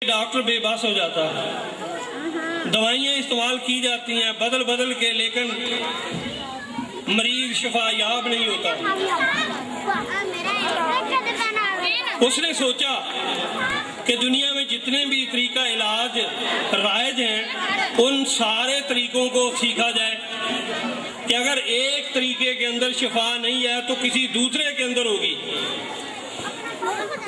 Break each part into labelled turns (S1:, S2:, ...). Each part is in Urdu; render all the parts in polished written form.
S1: ڈاکٹر بے بس ہو جاتا ہے، دوائیاں استعمال کی جاتی ہیں بدل بدل کے، لیکن مریض شفا یاب نہیں ہوتا۔ اس نے سوچا کہ دنیا میں جتنے بھی طریقہ علاج رائج ہیں ان سارے طریقوں کو سیکھا جائے کہ اگر ایک طریقے کے اندر شفا نہیں ہے تو کسی دوسرے کے اندر ہوگی۔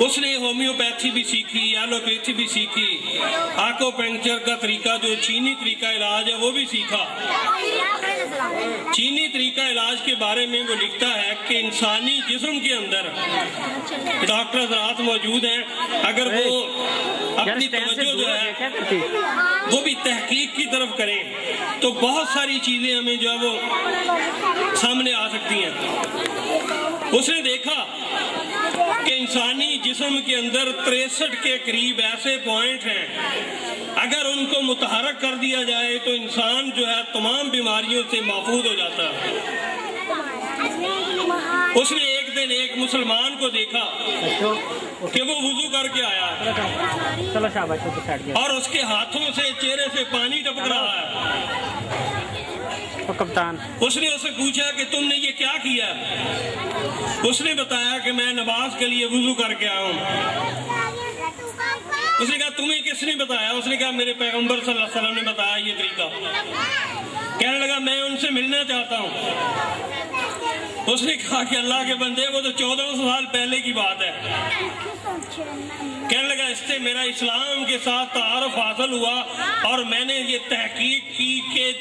S1: اس نے ہومیوپیتھی بھی سیکھی، ایلوپیتھی بھی سیکھی، آکو پنکچر کا طریقہ جو چینی طریقہ علاج ہے وہ بھی سیکھا۔ چینی طریقہ علاج کے بارے میں وہ لکھتا ہے کہ انسانی جسم کے اندر ڈاکٹر حضرات موجود ہیں، اگر وہ اپنی توجہ جو ہے وہ بھی تحقیق کی طرف کریں تو بہت ساری چیزیں ہمیں جو ہے وہ سامنے آ سکتی ہیں۔ اس نے دیکھا کہ انسانی جسم کے اندر 63 کے قریب ایسے پوائنٹ ہیں، اگر ان کو متحرک کر دیا جائے تو انسان جو ہے تمام بیماریوں سے محفوظ ہو جاتا ہے۔ اس نے ایک دن ایک مسلمان کو دیکھا کہ وہ وضو کر کے آیا اور اس کے ہاتھوں سے چہرے سے پانی ٹپک رہا ہے۔
S2: کپتان
S1: اس نے اسے پوچھا کہ تم نے یہ کیا کیا؟ اس نے بتایا کہ میں نماز کے لیے وضو کر کے آیا ہوں۔ اس نے کہا تمہیں کس نے بتایا؟ اس نے کہا میرے پیغمبر صلی اللہ علیہ وسلم نے بتایا یہ طریقہ۔ کہنے لگا میں ان سے ملنا چاہتا ہوں۔ اس نے کہا کہ اللہ کے بندے وہ تو 1400 سال پہلے کی بات ہے۔ کہنے لگا اس سے میرا اسلام کے ساتھ تعارف حاصل ہوا اور میں نے یہ تحقیق کی کہ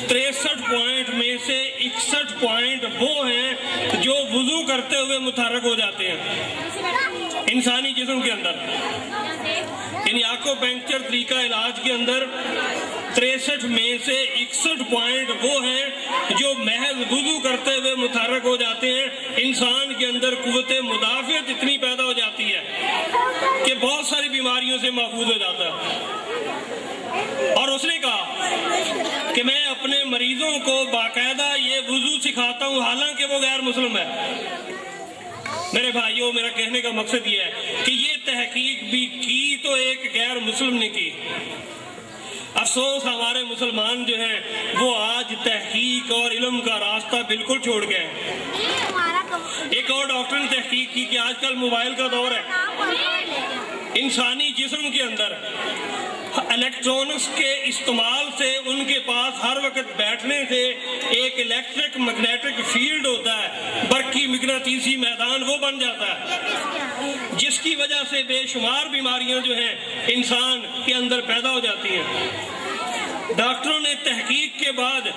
S1: 63 پوائنٹ میں سے 61 پوائنٹ وہ ہیں جو وضو کرتے ہوئے متحرک ہو جاتے ہیں انسانی جسم کے اندر۔ یعنی آکو پنکچر طریقہ علاج کے اندر 63 میں سے 61 پوائنٹ وہ ہیں جو محض وضو کرتے ہوئے متحرک ہو جاتے ہیں۔ انسان کے اندر قوت مدافعت اتنی پیدا ہو جاتی ہے کہ بہت ساری بیماریوں سے محفوظ ہو جاتا ہے۔ اور اس نے کہا کہ میں اپنے مریضوں کو باقاعدہ یہ وضو سکھاتا ہوں حالانکہ وہ غیر مسلم ہے۔ میرے بھائیوں، میرا کہنے کا مقصد یہ ہے کہ یہ تحقیق بھی کی تو ایک غیر مسلم نے کی۔ افسوس ہمارے مسلمان جو ہیں وہ آج تحقیق اور علم کا راستہ بالکل چھوڑ گئے۔ ایک اور ڈاکٹر نے تحقیق کی کہ آج کل موبائل کا دور ہے، انسانی جسم کے اندر الیکٹرانکس کے استعمال سے ان کے پاس ہر وقت بیٹھنے سے ایک الیکٹرک میگنیٹک فیلڈ ہوتا ہے، برقی مقناطیسی میدان وہ بن جاتا ہے، جس کی وجہ سے بے شمار بیماریاں جو ہیں انسان کے اندر پیدا ہو جاتی ہیں۔ ڈاکٹروں نے تحقیق کے بعد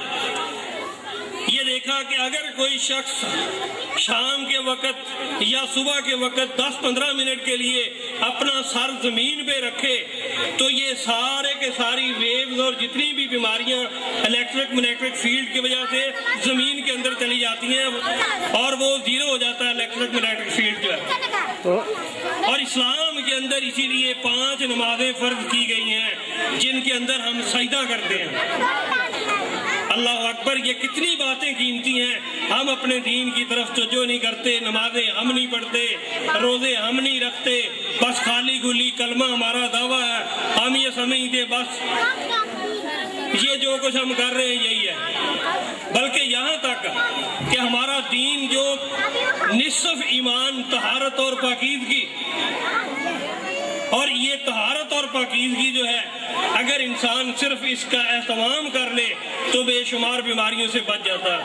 S1: یہ دیکھا کہ اگر کوئی شخص شام کے وقت یا صبح کے وقت 10-15 منٹ کے لیے اپنا سر زمین پہ رکھے تو یہ سارے کے ساری ویوز اور جتنی بھی بیماریاں الیکٹرک میگنیٹک فیلڈ کی وجہ سے زمین کے اندر چلی جاتی ہیں اور وہ زیرو ہو جاتا ہے الیکٹرک میگنیٹک فیلڈ جو ہے۔ اور اسلام کے اندر اسی لیے 5 نمازیں فرض کی گئی ہیں جن کے اندر ہم سجدہ کرتے ہیں۔ اللہ اکبر، یہ کتنی باتیں قیمتی ہیں، ہم اپنے دین کی طرف توجہ نہیں کرتے، نمازیں ہم نہیں پڑھتے، روزے ہم نہیں رکھتے، بس خالی گلی کلمہ ہمارا دعویٰ ہے، ہم یہ سمجھتے بس یہ جو کچھ ہم کر رہے ہیں یہی ہے۔ بلکہ یہاں تک کہ ہمارا دین جو نصف ایمان طہارت اور پاکیزگی، اور یہ طہارت اور پاکیزگی جو ہے اگر انسان صرف اس کا اہتمام کر لے تو بے شمار بیماریوں سے بچ جاتا ہے۔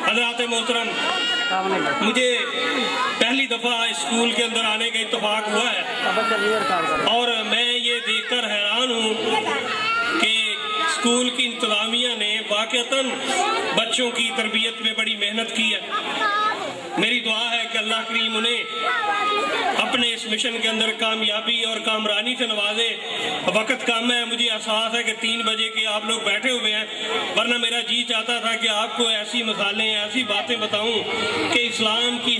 S1: حضرات محترم، مجھے پہلی دفعہ اسکول کے اندر آنے کا اتفاق ہوا ہے اور میں یہ دیکھ کر حیران ہوں کہ اسکول کی انتظامیہ نے واقعتاً بچوں کی تربیت میں بڑی محنت کی ہے۔ میری دعا ہے کہ اللہ کریم انہیں اپنے اس مشن کے اندر کامیابی اور کامرانی سے نوازے۔ وقت کم ہے، مجھے احساس ہے کہ 3 بجے کے آپ لوگ بیٹھے ہوئے ہیں، ورنہ میرا جی چاہتا تھا کہ آپ کو ایسی مثالیں ایسی باتیں بتاؤں کہ اسلام کی